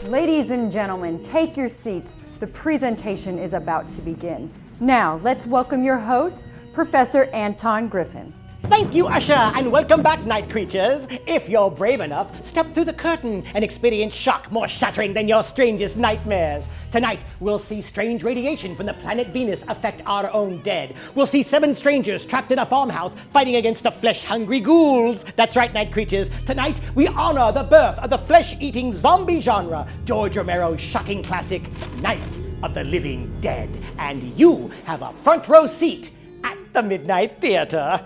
Ladies and gentlemen, take your seats. The presentation is about to begin. Now, let's welcome your host, Professor Anton Griffin. Thank you, Usher, and welcome back, night creatures. If you're brave enough, step through the curtain and experience shock more shattering than your strangest nightmares. Tonight, we'll see strange radiation from the planet Venus affect our own dead. We'll see 7 strangers trapped in a farmhouse fighting against the flesh-hungry ghouls. That's right, night creatures. Tonight, we honor the birth of the flesh-eating zombie genre, George Romero's shocking classic, Night of the Living Dead. And you have a front row seat at the Midnight Theater.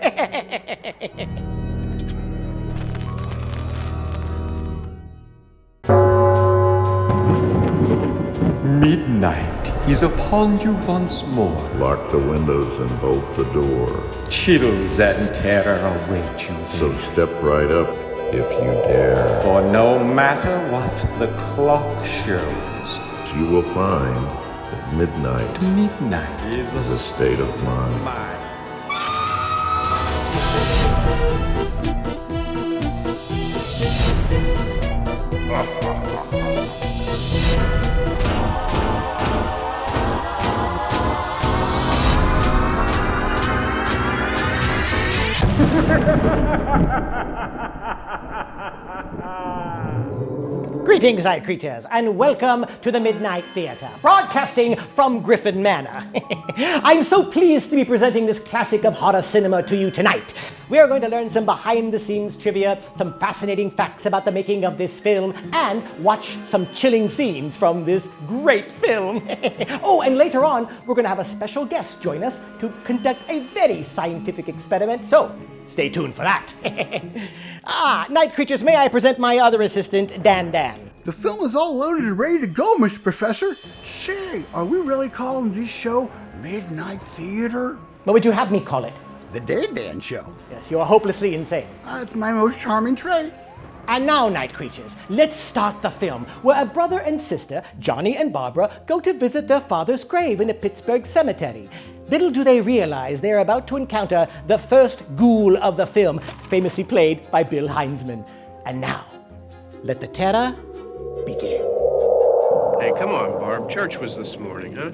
Midnight is upon you once more. Lock the windows and bolt the door. Chills and terror await you So there. step right up if you dare. For no matter what the clock shows, You will find that midnight midnight is is a state of mind. Greetings, night creatures, and welcome to the Midnight Theater, broadcasting from Griffin Manor. I'm so pleased to be presenting this classic of horror cinema to you tonight. We are going to learn some behind-the-scenes trivia, some fascinating facts about the making of this film, and watch some chilling scenes from this great film. Oh, and later on, we're going to have a special guest join us to conduct a very scientific experiment, so stay tuned for that. Night creatures, may I present my other assistant, Dan Dan. The film is all loaded and ready to go, Mr. Professor. Say, are we really calling this show Midnight Theater? What would you have me call it? The Dan Dan Show. Yes, you are hopelessly insane. That's my most charming trait. And now, night creatures, let's start the film, where a brother and sister, Johnny and Barbara, go to visit their father's grave in a Pittsburgh cemetery. Little do they realize they are about to encounter the first ghoul of the film, famously played by Bill Heinzman. And now, let the terror begin. Hey, come on, Barb. Church was this morning, huh?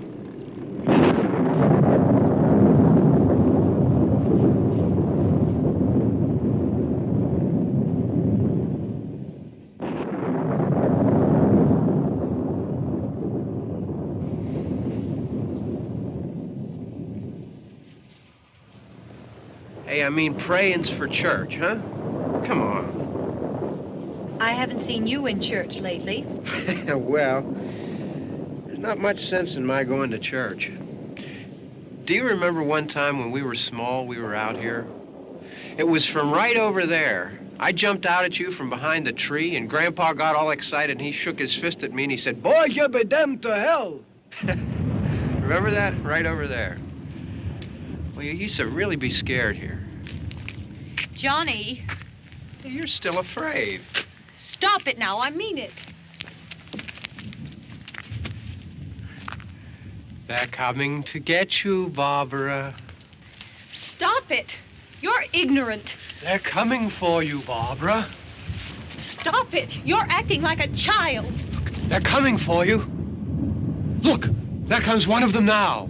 Hey, I mean, praying's for church, huh? Come on. I haven't seen you in church lately. Well, there's not much sense in my going to church. Do you remember one time when we were small, we were out here? It was from right over there. I jumped out at you from behind the tree, and Grandpa got all excited, and he shook his fist at me, and he said, "Boy, you'll be damned to hell." Remember that? Right over there. Well, you used to really be scared here. Johnny, You're still afraid. stop it now. I mean it. They're coming to get you, Barbara. Stop it. You're ignorant. They're coming for you, Barbara. Stop it. You're acting like a child. They're coming for you. Look, there comes one of them now.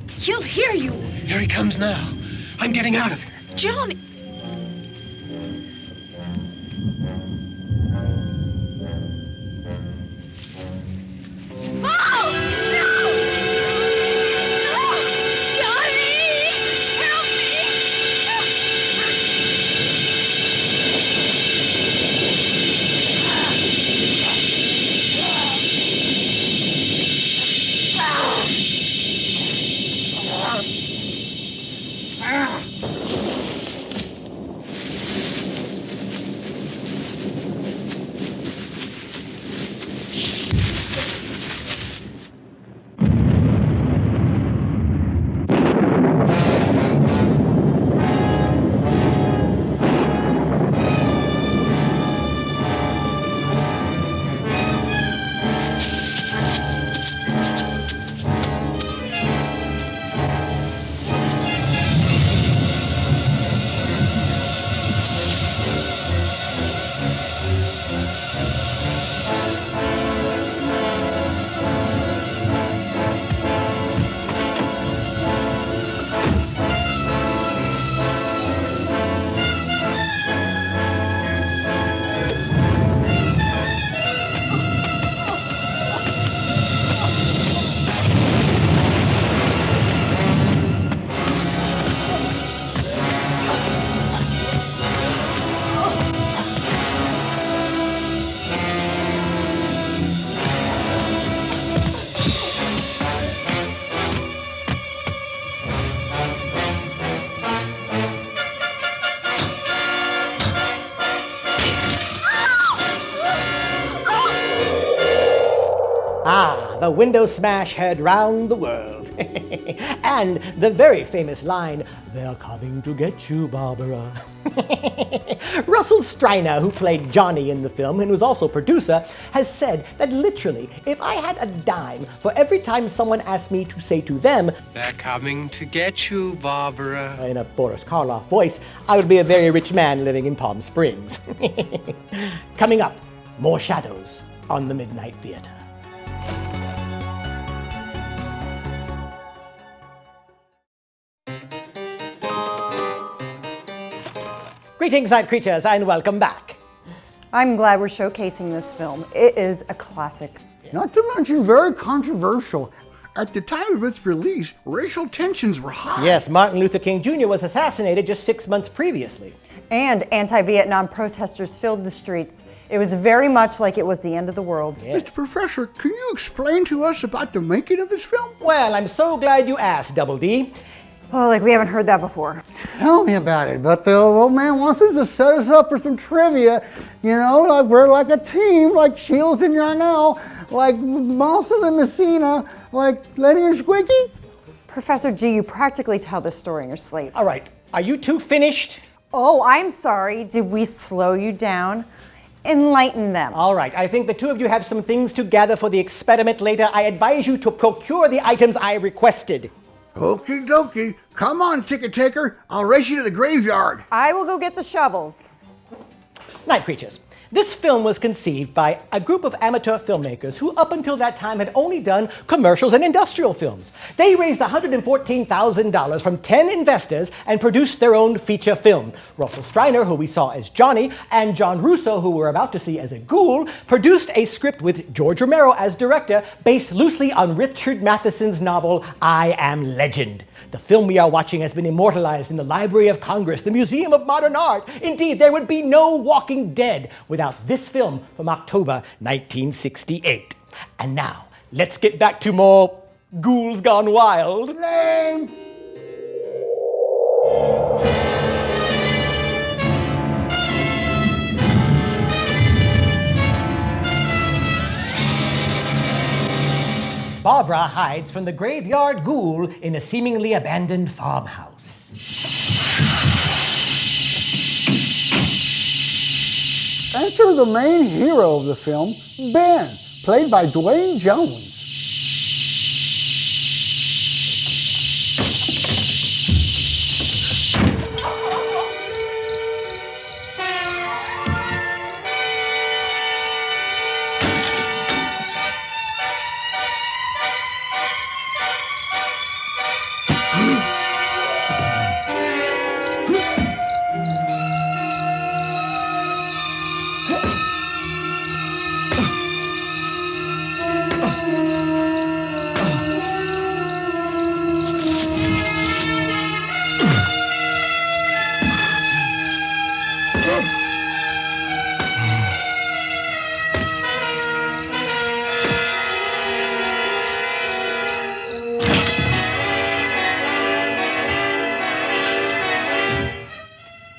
He'll hear you. Here he comes now. I'm getting out of here. Johnny. Oh! No! No! Johnny! Help Ah, the window smash heard round the world. And the very famous line, "They're coming to get you, Barbara." Russell Striner, who played Johnny in the film and was also producer, has said that literally, if I had a dime for every time someone asked me to say to them, They're coming to get you, Barbara. in a Boris Karloff voice, I would be a very rich man living in Palm Springs. Coming up, more shadows on the Midnight Theater. Greetings, night creatures, and welcome back. I'm glad we're showcasing this film. It is a classic. Not to mention very controversial. At the time of its release, racial tensions were high. Yes, Martin Luther King Jr. was assassinated just 6 months previously. And anti-Vietnam protesters filled the streets. It was very much like it was the end of the world. Mr. Professor, can you explain to us about the making of this film? Well, I'm so glad you asked, Double D. Oh, like we haven't heard that before. Tell me about it. But the old man wants us to set us up for some trivia. You know, like we're like a team, like Shields and Yarnell, like Monsters and Messina, like Lenny and Squeaky. Professor G, you practically tell this story in your sleep. All right, are you two finished? Oh, I'm sorry. Did we slow you down? Enlighten them. All right, I think the two of you have some things to gather for the experiment later. I advise you to procure the items I requested. Okie dokie. Come on, ticket taker. I'll race you to the graveyard. I will go get the shovels. Night creatures. This film was conceived by a group of amateur filmmakers who up until that time had only done commercials and industrial films. They raised $114,000 from 10 investors and produced their own feature film. Russell Striner, who we saw as Johnny, and John Russo, who we're about to see as a ghoul, produced a script with George Romero as director based loosely on Richard Matheson's novel I Am Legend. The film we are watching has been immortalized in the Library of Congress, the Museum of Modern Art. Indeed, there would be no Walking Dead without this film from October 1968. And now, let's get back to more Ghouls Gone Wild. Lame. Barbara hides from the graveyard ghoul in a seemingly abandoned farmhouse. Enter the main hero of the film, Ben, played by Dwayne Jones.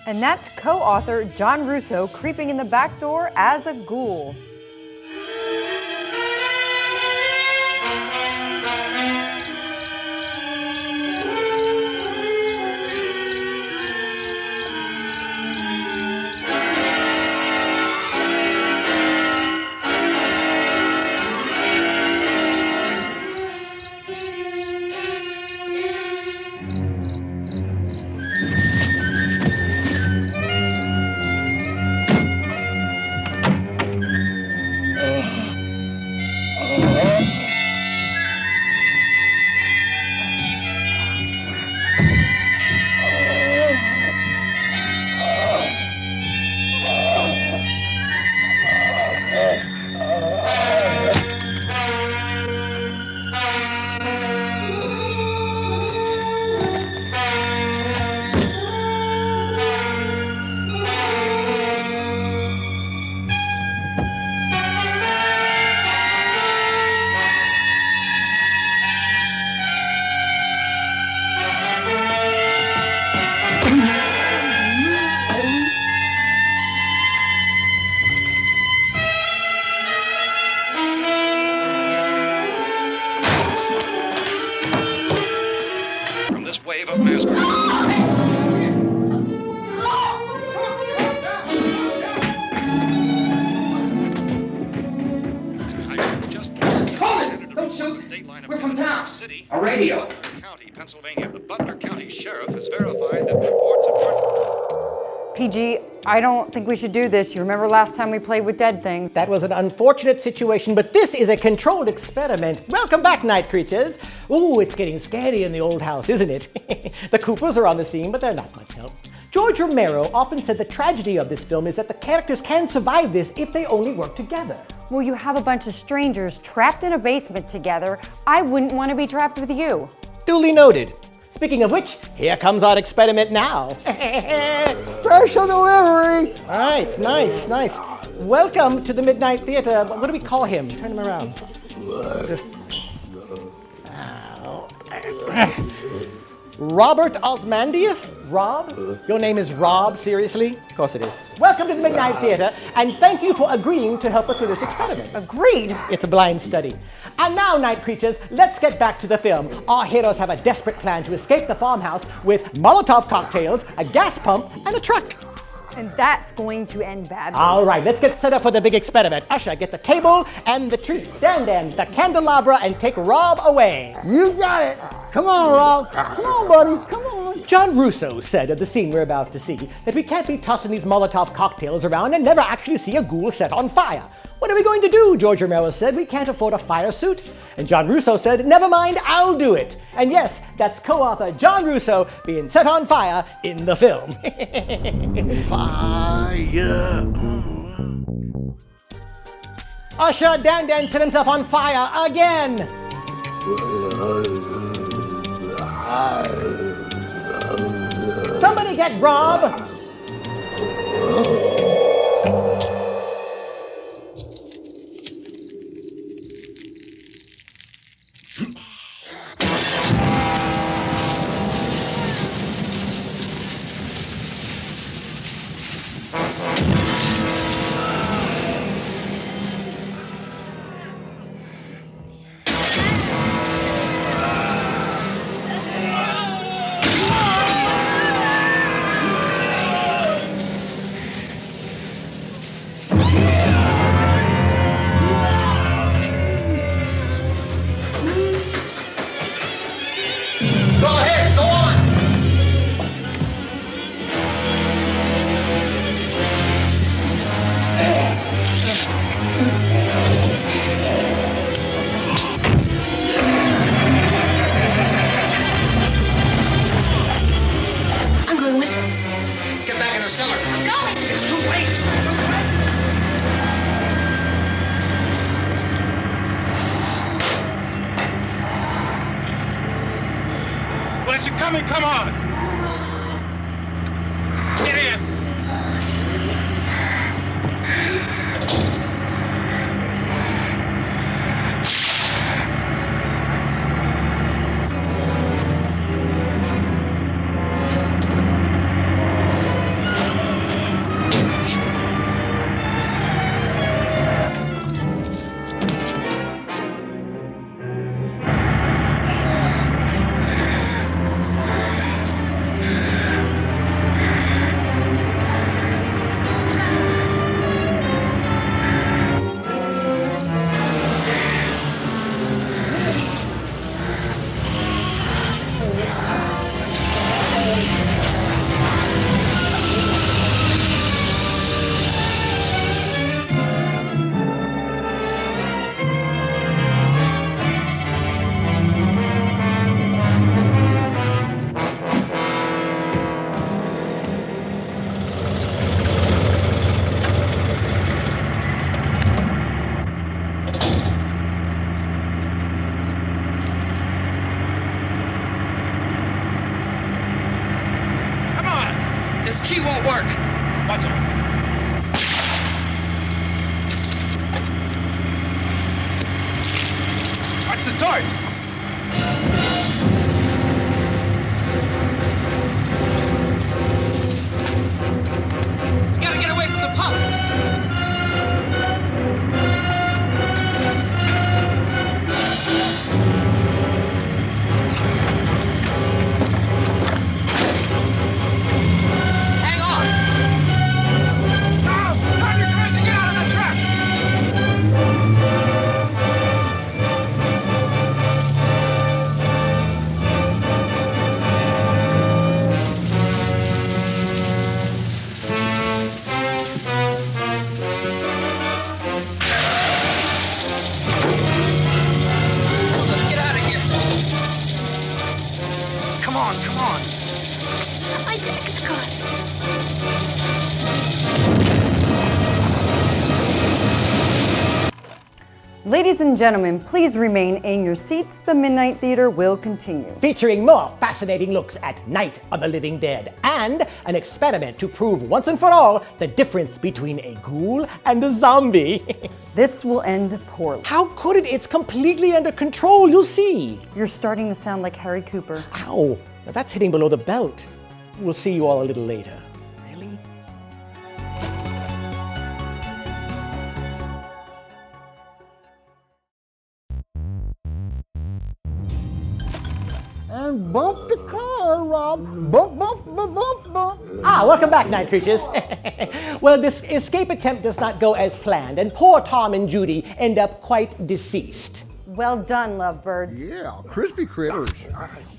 And that's co-author John Russo creeping in the back door as a ghoul. state line of We're from town. City, A radio. County, Pennsylvania. The Butler County Sheriff has verified that reports of PG, I don't think we should do this. You remember last time we played with dead things? That was an unfortunate situation, but this is a controlled experiment. Welcome back, night creatures. Ooh, it's getting scary in the old house, isn't it? The Coopers are on the scene, but they're not much help. George Romero often said the tragedy of this film is that the characters can survive this if they only work together. Well, you have a bunch of strangers trapped in a basement together. I wouldn't want to be trapped with you. Duly noted. Speaking of which, here comes our experiment now. Special delivery. All right, nice. Welcome to the Midnight Theater. What do we call him? Turn him around. Just. Robert Osmandius? Rob? Your name is Rob, seriously? Of course it is. Welcome to the Midnight Theater, and thank you for agreeing to help us with this experiment. Agreed. It's a blind study. And now, night creatures, let's get back to the film. Our heroes have a desperate plan to escape the farmhouse with Molotov cocktails, a gas pump, and a truck. And that's going to end badly. All right, let's get set up for the big experiment. Usher, get the table and the treats. Dan, the candelabra, and take Rob away. You got it. Come on, Rob. Come on, buddy. Come on. John Russo said of the scene we're about to see that we can't be tossing these Molotov cocktails around and never actually see a ghoul set on fire. What are we going to do? George Romero said we can't afford a fire suit. And John Russo said, never mind, I'll do it. And yes, that's co-author John Russo being set on fire in the film. Fire. Usher, Dan set himself on fire again. Somebody get Rob. Come on! Get in! This key won't work. Watch it. Watch the torch. Gotta get away from the pump. Ladies and gentlemen, please remain in your seats. The Midnight Theater will continue. Featuring more fascinating looks at Night of the Living Dead and an experiment to prove once and for all the difference between a ghoul and a zombie. This will end poorly. How could it? It's completely under control, you'll see. You're starting to sound like Harry Cooper. Ow, now that's hitting below the belt. We'll see you all a little later. Really? And bump the car, Rob. Bump, bump, bump, bump, bump. Welcome back, night creatures. Well, this escape attempt does not go as planned, and poor Tom and Judy end up quite deceased. Well done, lovebirds. Yeah, crispy critters.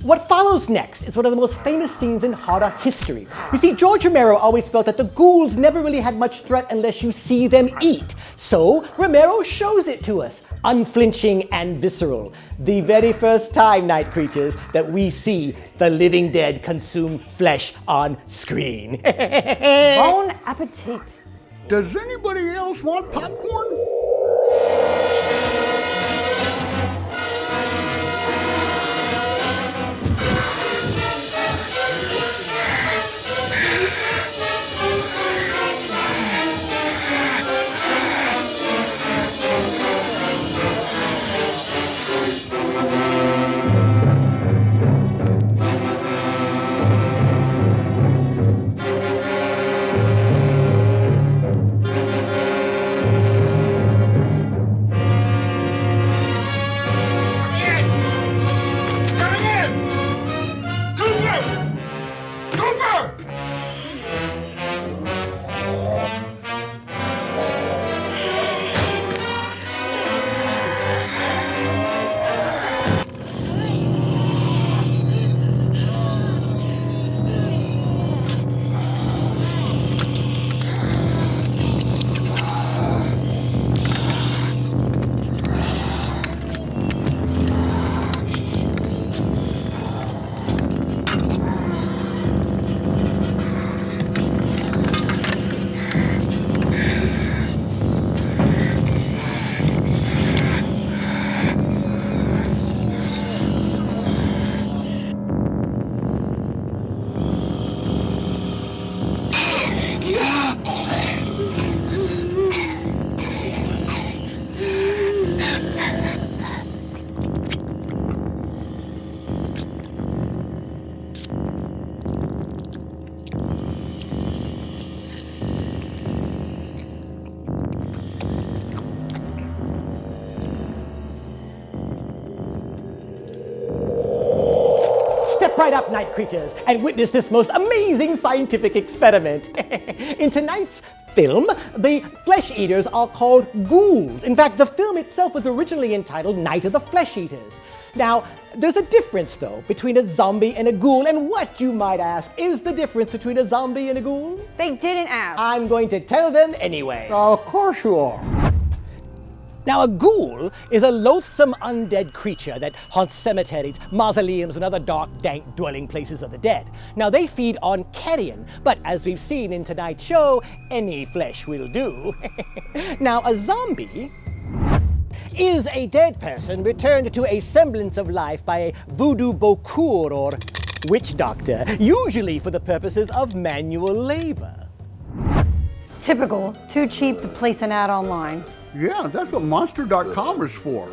What follows next is one of the most famous scenes in horror history. You see, George Romero always felt that the ghouls never really had much threat unless you see them eat. So Romero shows it to us, unflinching and visceral. The very first time, night creatures, that we see the living dead consume flesh on screen. Bon appetit. Does anybody else want popcorn? Step right up, night creatures, and witness this most amazing scientific experiment. In tonight's film, the flesh eaters are called ghouls. In fact, the film itself was originally entitled Night of the Flesh Eaters. Now, there's a difference, though, between a zombie and a ghoul, and what, you might ask, is the difference between a zombie and a ghoul? They didn't ask. I'm going to tell them anyway. Of course you are. Now, a ghoul is a loathsome undead creature that haunts cemeteries, mausoleums, and other dark, dank dwelling places of the dead. Now, they feed on carrion, but as we've seen in tonight's show, any flesh will do. Now, a zombie is a dead person returned to a semblance of life by a voodoo bokur or witch doctor, usually for the purposes of manual labor. Typical. Too cheap to place an ad online. Yeah, that's what Monster.com is for.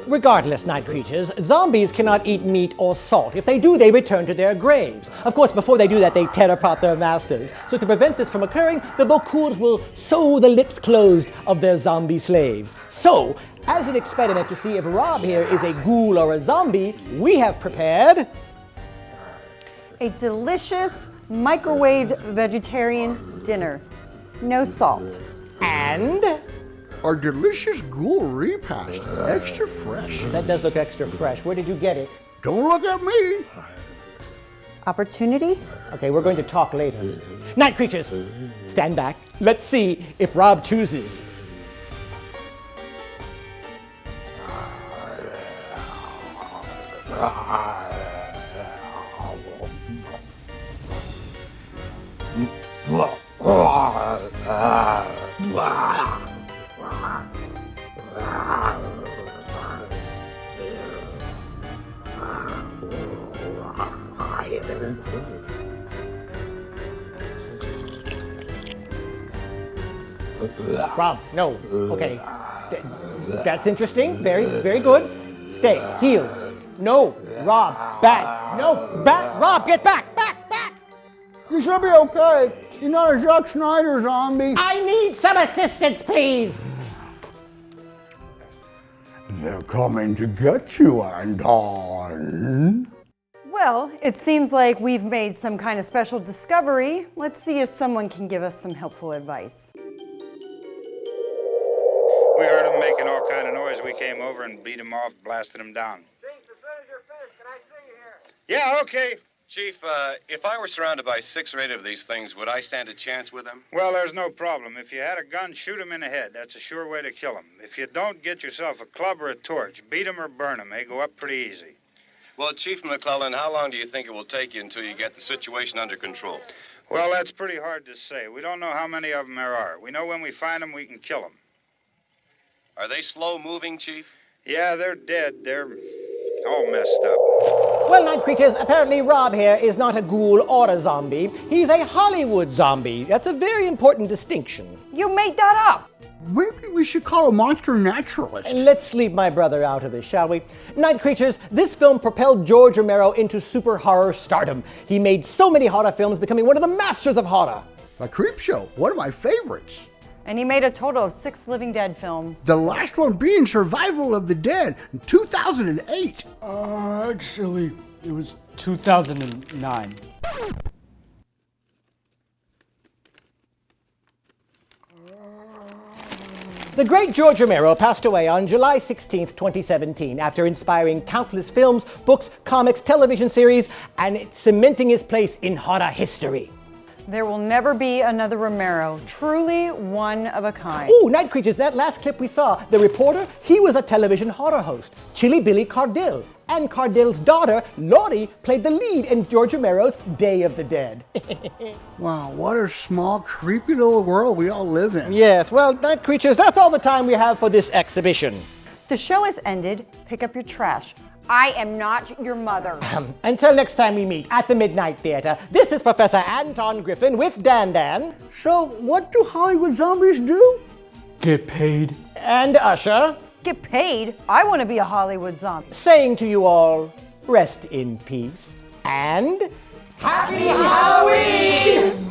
Regardless, night creatures, zombies cannot eat meat or salt. If they do, they return to their graves. Of course, before they do that, they tear apart their masters. So to prevent this from occurring, the Bokurs will sew the lips closed of their zombie slaves. So, as an experiment to see if Rob here is a ghoul or a zombie, we have prepared A delicious microwaved vegetarian dinner. No salt. and Our delicious ghoul repast, extra fresh. that does look extra fresh. Where did you get it? Don't look at me. Opportunity? Okay, we're going to talk later. Night creatures, stand back. Let's see if Rob chooses. Rob, no. Okay. That's interesting. Very, very good. Stay. Heel. No. Rob, back. No. Back. Rob, get back. Back. Back. You should be okay. You're not a Zack Snyder zombie. I need some assistance, please. They're coming to get you, Anton. Well, it seems like we've made some kind of special discovery. Let's see if someone can give us some helpful advice. We heard them making all kind of noise. We came over and beat them off, blasted them down. Chief, as soon as you're finished, can I see you here? Yeah, okay. Chief, if I were surrounded by 6 or 8 of these things, would I stand a chance with them? Well, there's no problem. If you had a gun, shoot them in the head. That's a sure way to kill them. If you don't, get yourself a club or a torch. Beat them or burn them. They go up pretty easy. Well, Chief McClellan, how long do you think it will take you until you get the situation under control? Well, that's pretty hard to say. We don't know how many of them there are. We know when we find them, we can kill them. Are they slow-moving, Chief? Yeah, they're dead. They're all messed up. Well, night creatures, apparently Rob here is not a ghoul or a zombie. He's a Hollywood zombie. That's a very important distinction. You made that up. Maybe we should call a monster naturalist. Let's leave my brother out of this, shall we? Night creatures, this film propelled George Romero into super horror stardom. He made so many horror films, becoming one of the masters of horror. A Creepshow, one of my favorites. And he made a total of 6 Living Dead films. The last one being Survival of the Dead in 2008. Actually, it was 2009. The great George Romero passed away on July 16, 2017, after inspiring countless films, books, comics, television series, and cementing his place in horror history. There will never be another Romero. Truly one of a kind. Ooh, night creatures, that last clip we saw, the reporter, he was a television horror host, Chili Billy Cardell. And Cardell's daughter, Lori, played the lead in George Romero's Day of the Dead. Wow, what a small, creepy little world we all live in. Yes, well, night creatures, that's all the time we have for this exhibition. The show has ended. Pick up your trash. I am not your mother. Until next time we meet at the Midnight Theater, this is Professor Anton Griffin with Dan Dan. So, what do Hollywood zombies do? Get paid. And Usher. Get paid? I want to be a Hollywood zombie. Saying to you all, rest in peace and Happy Halloween!